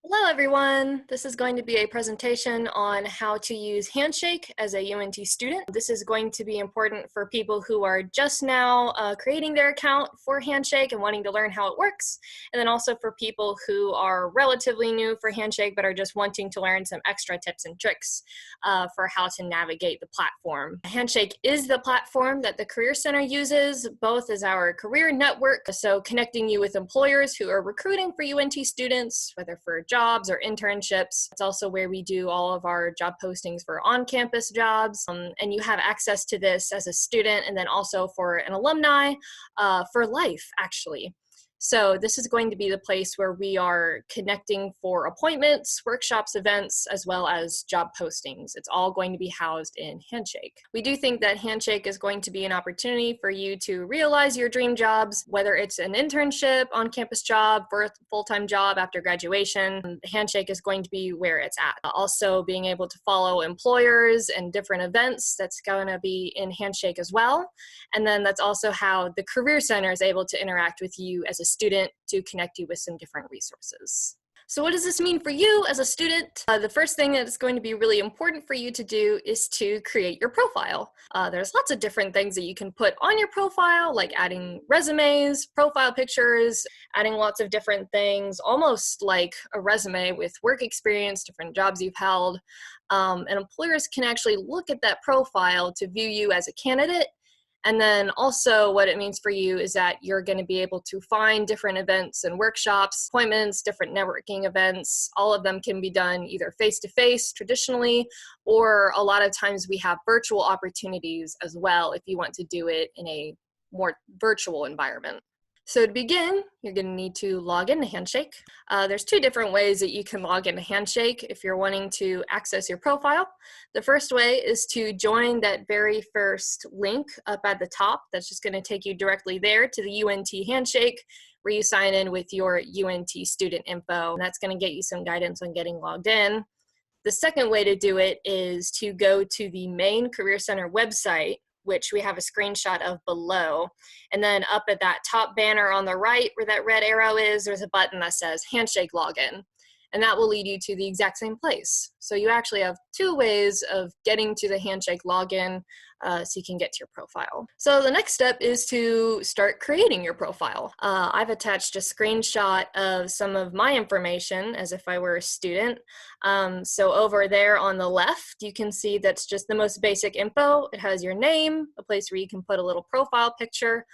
Hello everyone! This is going to be a presentation on how to use Handshake as a UNT student. This is going to be important for people who are just now creating their account for Handshake and wanting to learn how it works, and then also for people who are relatively new for Handshake but are just wanting to learn some extra tips and tricks for how to navigate the platform. Handshake is the platform that the Career Center uses, both as our career network, so connecting you with employers who are recruiting for UNT students, whether for jobs or internships. It's also where we do all of our job postings for on-campus jobs, and you have access to this as a student and then also for an alumni for life, actually. So this is going to be the place where we are connecting for appointments, workshops, events, as well as job postings. It's all going to be housed in Handshake. We do think that Handshake is going to be an opportunity for you to realize your dream jobs, whether it's an internship, on-campus job, or a full-time job after graduation. Handshake is going to be where it's at. Also being able to follow employers and different events, that's going to be in Handshake as well. And then that's also how the Career Center is able to interact with you as a student to connect you with some different resources. So what does this mean for you as a student? The first thing that's going to be really important for you to do is to create your profile. There's lots of different things that you can put on your profile, like adding resumes, profile pictures, adding lots of different things, almost like a resume with work experience, different jobs you've held. And employers can actually look at that profile to view you as a candidate. And then also what it means for you is that you're going to be able to find different events and workshops, appointments, different networking events. All of them can be done either face-to-face traditionally, or a lot of times we have virtual opportunities as well if you want to do it in a more virtual environment. So to begin, you're going to need to log into Handshake. There's two different ways that you can log into Handshake if you're wanting to access your profile. The first way is to join that very first link up at the top. That's just going to take you directly there to the UNT Handshake, where you sign in with your UNT student info. And that's going to get you some guidance on getting logged in. The second way to do it is to go to the main Career Center website, which we have a screenshot of below. And then up at that top banner on the right where that red arrow is, there's a button that says Handshake Login. And that will lead you to the exact same place. So you actually have two ways of getting to the Handshake login so you can get to your profile. So the next step is to start creating your profile. I've attached a screenshot of some of my information as if I were a student. So over there on the left, you can see that's just the most basic info. It has your name, a place where you can put a little profile picture.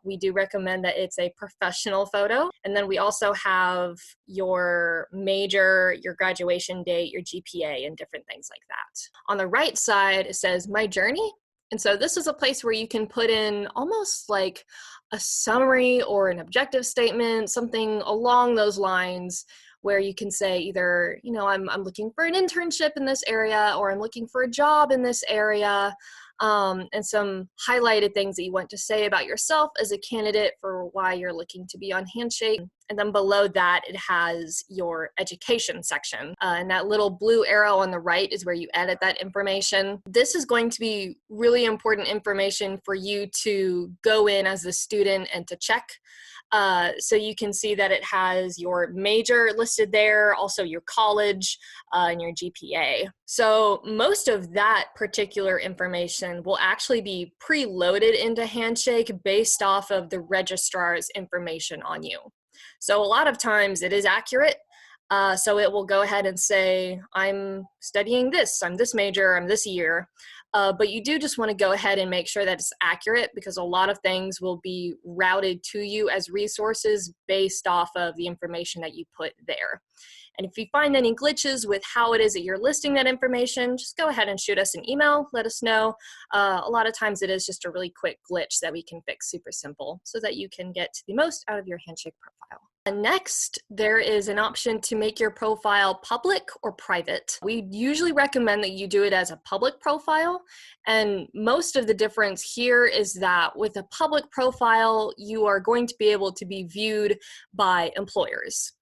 We do recommend that it's a professional photo. And then we also have your major, your graduation date, your GPA, and different things like that. On the right side, it says My Journey. And so this is a place where you can put in almost like a summary or an objective statement, something along those lines, where you can say either, I'm looking for an internship in this area, or I'm looking for a job in this area, and some highlighted things that you want to say about yourself as a candidate for why you're looking to be on Handshake. And then below that, it has your education section. And that little blue arrow on the right is where you edit that information. This is going to be really important information for you to go in as a student and to check. So you can see that it has your major listed there, also your college and your GPA. So most of that particular information will actually be preloaded into Handshake based off of the registrar's information on you. So a lot of times it is accurate. So it will go ahead and say, I'm studying this, I'm this major, I'm this year. But you do just want to go ahead and make sure that it's accurate, because a lot of things will be routed to you as resources based off of the information that you put there. And if you find any glitches with how it is that you're listing that information, just go ahead and shoot us an email, let us know. A lot of times it is just a really quick glitch that we can fix super simple so that you can get the most out of your Handshake profile. And next, there is an option to make your profile public or private. We usually recommend that you do it as a public profile. And most of the difference here is that with a public profile, you are going to be able to be viewed by employers.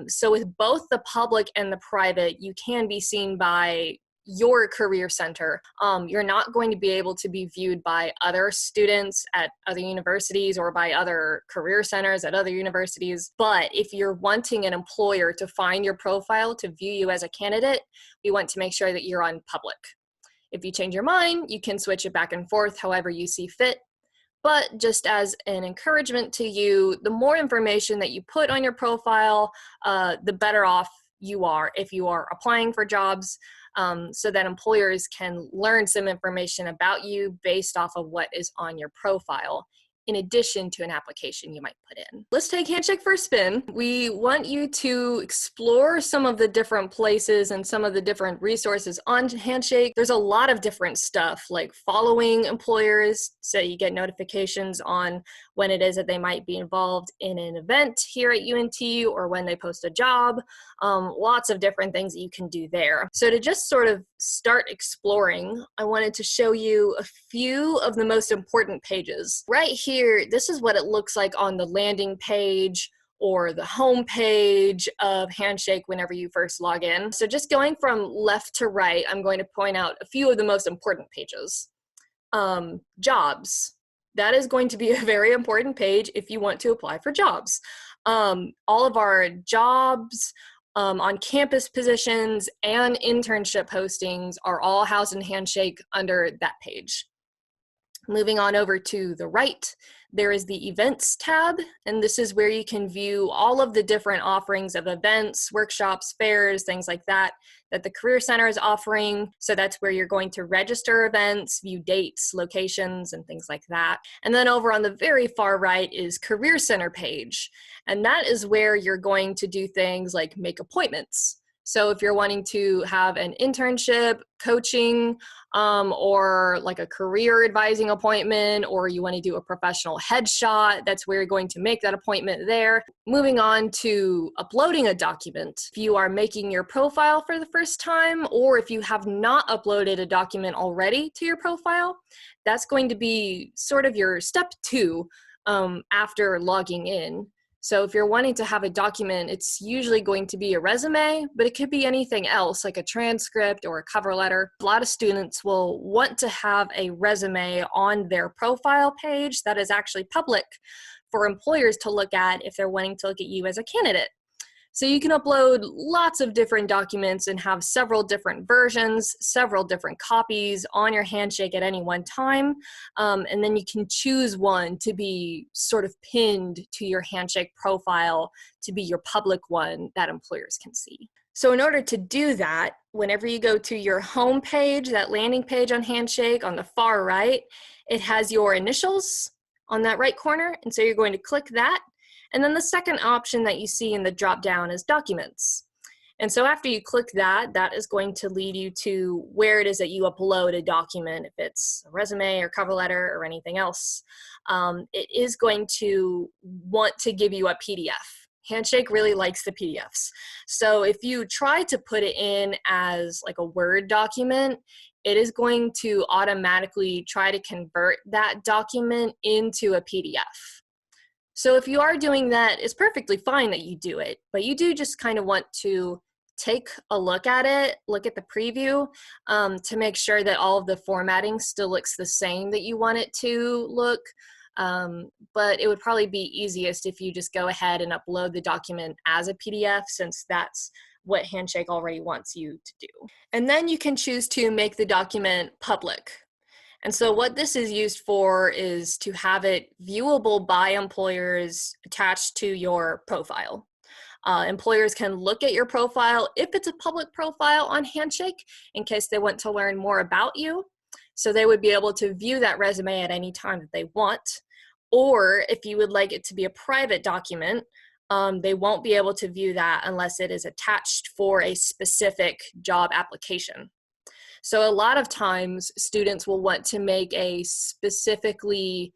So with both the public and the private, you can be seen by your career center. You're not going to be able to be viewed by other students at other universities or by other career centers at other universities. But if you're wanting an employer to find your profile to view you as a candidate, we want to make sure that you're on public. If you change your mind, you can switch it back and forth however you see fit. But just as an encouragement to you, the more information that you put on your profile, the better off you are if you are applying for jobs, so that employers can learn some information about you based off of what is on your profile, in addition to an application you might put in. Let's take Handshake for a spin. We want you to explore some of the different places and some of the different resources on Handshake. There's a lot of different stuff, like following employers, so you get notifications on when it is that they might be involved in an event here at UNT or when they post a job. Lots of different things that you can do there. So to just sort of start exploring, I wanted to show you a few of the most important pages. Right here, this is what it looks like on the landing page or the home page of Handshake whenever you first log in. So just going from left to right, I'm going to point out a few of the most important pages. Jobs. That is going to be a very important page if you want to apply for jobs. All of our jobs, on-campus positions, and internship postings are all housed in Handshake under that page. Moving on over to the right, there is the Events tab, and this is where you can view all of the different offerings of events, workshops, fairs, things like that, that the Career Center is offering. So that's where you're going to register events, view dates, locations, and things like that. And then over on the very far right is Career Center page, and that is where you're going to do things like make appointments. So if you're wanting to have an internship, coaching, or like a career advising appointment, or you want to do a professional headshot, that's where you're going to make that appointment there. Moving on to uploading a document. If you are making your profile for the first time, or if you have not uploaded a document already to your profile, that's going to be sort of your step 2 after logging in. So if you're wanting to have a document, it's usually going to be a resume, but it could be anything else, like a transcript or a cover letter. A lot of students will want to have a resume on their profile page that is actually public for employers to look at if they're wanting to look at you as a candidate. So you can upload lots of different documents and have several different versions, several different copies on your Handshake at any one time. And then you can choose one to be sort of pinned to your Handshake profile to be your public one that employers can see. So in order to do that, whenever you go to your home page, that landing page on Handshake on the far right, it has your initials on that right corner. And so you're going to click that. And then the second option that you see in the drop down is documents. And so after you click that, that is going to lead you to where it is that you upload a document, if it's a resume or cover letter or anything else. It is going to want to give you a PDF. Handshake really likes the PDFs. So if you try to put it in as like a Word document, it is going to automatically try to convert that document into a PDF. So if you are doing that, it's perfectly fine that you do it, but you do just kind of want to take a look at it, look at the preview, to make sure that all of the formatting still looks the same that you want it to look. But it would probably be easiest if you just go ahead and upload the document as a PDF, since that's what Handshake already wants you to do. And then you can choose to make the document public. And so what this is used for is to have it viewable by employers attached to your profile. Employers can look at your profile if it's a public profile on Handshake in case they want to learn more about you. So they would be able to view that resume at any time that they want. Or if you would like it to be a private document, they won't be able to view that unless it is attached for a specific job application. So a lot of times students will want to make a specifically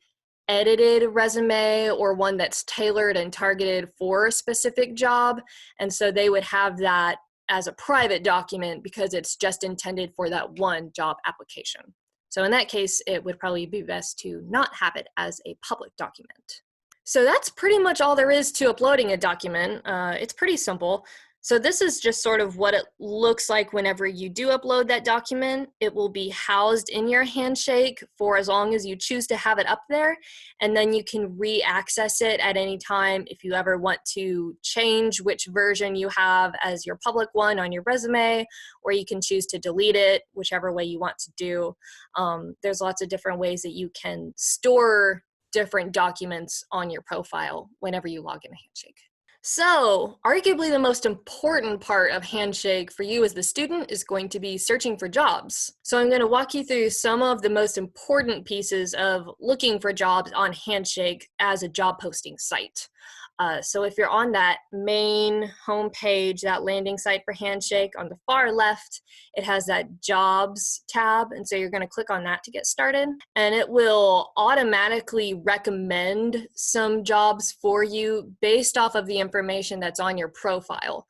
edited resume or one that's tailored and targeted for a specific job. And so they would have that as a private document because it's just intended for that one job application. So in that case, it would probably be best to not have it as a public document. So that's pretty much all there is to uploading a document. It's pretty simple. So this is just sort of what it looks like whenever you do upload that document. It will be housed in your Handshake for as long as you choose to have it up there, and then you can re-access it at any time if you ever want to change which version you have as your public one on your resume, or you can choose to delete it, whichever way you want to do. There's lots of different ways that you can store different documents on your profile whenever you log into Handshake. So, arguably the most important part of Handshake for you as the student is going to be searching for jobs. So I'm going to walk you through some of the most important pieces of looking for jobs on Handshake as a job posting site. So if you're on that main homepage, that landing site for Handshake, on the far left, it has that jobs tab. And so you're going to click on that to get started. And it will automatically recommend some jobs for you based off of the information that's on your profile.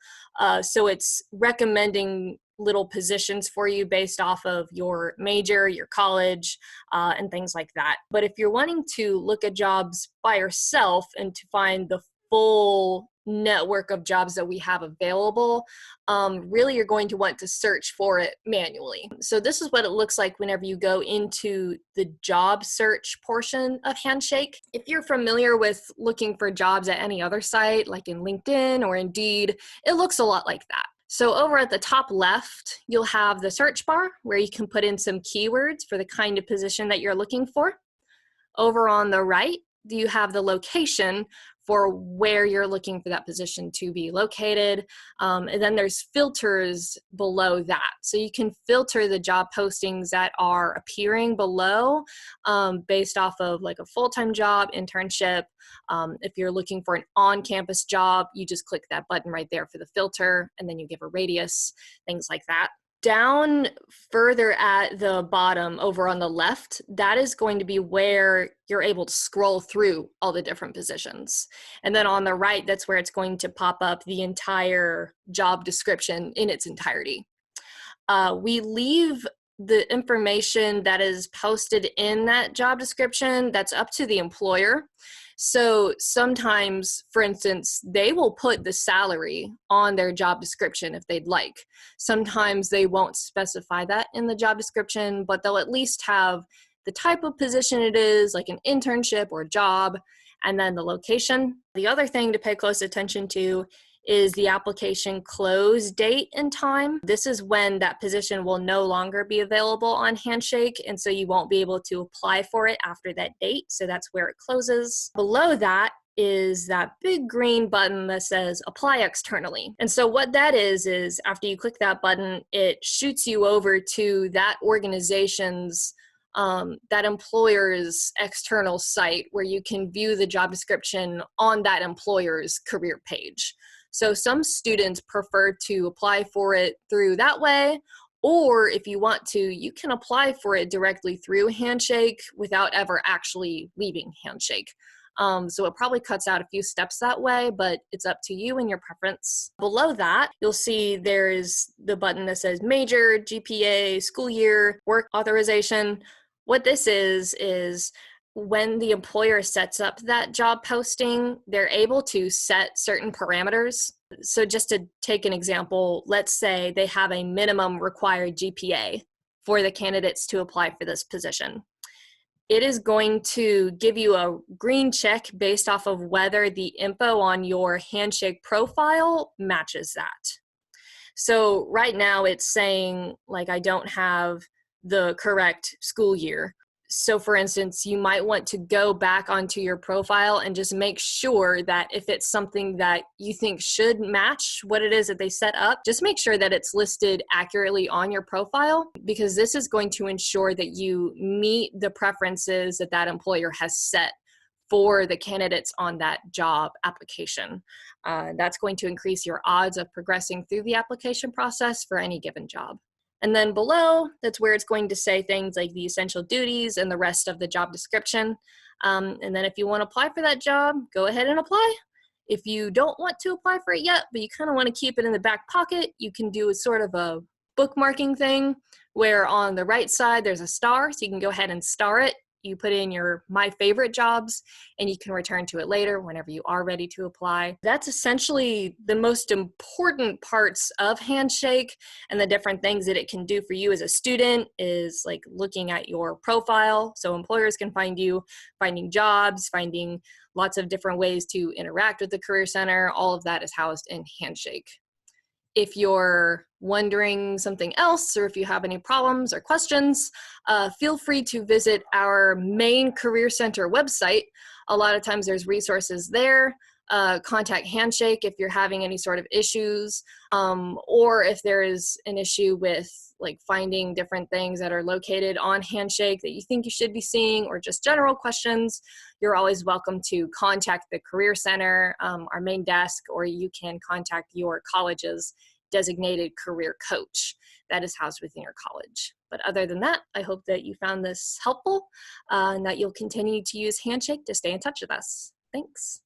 So it's recommending little positions for you based off of your major, your college, and things like that. But if you're wanting to look at jobs by yourself and to find the full network of jobs that we have available, really you're going to want to search for it manually. So this is what it looks like whenever you go into the job search portion of Handshake. If you're familiar with looking for jobs at any other site, like in LinkedIn or Indeed, it looks a lot like that. So over at the top left, you'll have the search bar where you can put in some keywords for the kind of position that you're looking for. Over on the right, you have the location for where you're looking for that position to be located. And then there's filters below that. So you can filter the job postings that are appearing below based off of like a full-time job, internship. If you're looking for an on-campus job, you just click that button right there for the filter, and then you give a radius, things like that. Down further at the bottom over on the left, that is going to be where you're able to scroll through all the different positions. And then on the right, that's where it's going to pop up the entire job description in its entirety. We leave the information that is posted in that job description, that's up to the employer. So sometimes, for instance, they will put the salary on their job description if they'd like. Sometimes they won't specify that in the job description, but they'll at least have the type of position it is, like an internship or job, and then the location. The other thing to pay close attention to is the application close date and time. This is when that position will no longer be available on Handshake, and so you won't be able to apply for it after that date. So that's where it closes. Below that is that big green button that says apply externally. And so what that is after you click that button, it shoots you over to that organization's that employer's external site where you can view the job description on that employer's career page. So some students prefer to apply for it through that way, or if you want to, you can apply for it directly through Handshake without ever actually leaving Handshake. So it probably cuts out a few steps that way, but it's up to you and your preference. Below that, you'll see there's the button that says major, GPA, school year, work authorization. What this is when the employer sets up that job posting, they're able to set certain parameters. So just to take an example, let's say they have a minimum required GPA for the candidates to apply for this position. It is going to give you a green check based off of whether the info on your Handshake profile matches that. So right now it's saying, like, I don't have the correct school year. So for instance, you might want to go back onto your profile and just make sure that if it's something that you think should match what it is that they set up, just make sure that it's listed accurately on your profile, because this is going to ensure that you meet the preferences that that employer has set for the candidates on that job application. That's going to increase your odds of progressing through the application process for any given job. And then below, that's where it's going to say things like the essential duties and the rest of the job description. And then if you want to apply for that job, go ahead and apply. If you don't want to apply for it yet, but you kind of want to keep it in the back pocket, you can do a sort of a bookmarking thing where on the right side there's a star, so you can go ahead and star it. You put in your my favorite jobs and you can return to it later whenever you are ready to apply. That's essentially the most important parts of Handshake, and the different things that it can do for you as a student is like looking at your profile so employers can find you, finding jobs, finding lots of different ways to interact with the Career Center. All of that is housed in Handshake. If you're wondering something else, or if you have any problems or questions, feel free to visit our main Career Center website. A lot of times there's resources there. Contact Handshake if you're having any sort of issues, or if there is an issue with like finding different things that are located on Handshake that you think you should be seeing, or just general questions, you're always welcome to contact the Career Center, our main desk, or you can contact your college's designated career coach that is housed within your college. But other than that, I hope that you found this helpful and that you'll continue to use Handshake to stay in touch with us. Thanks.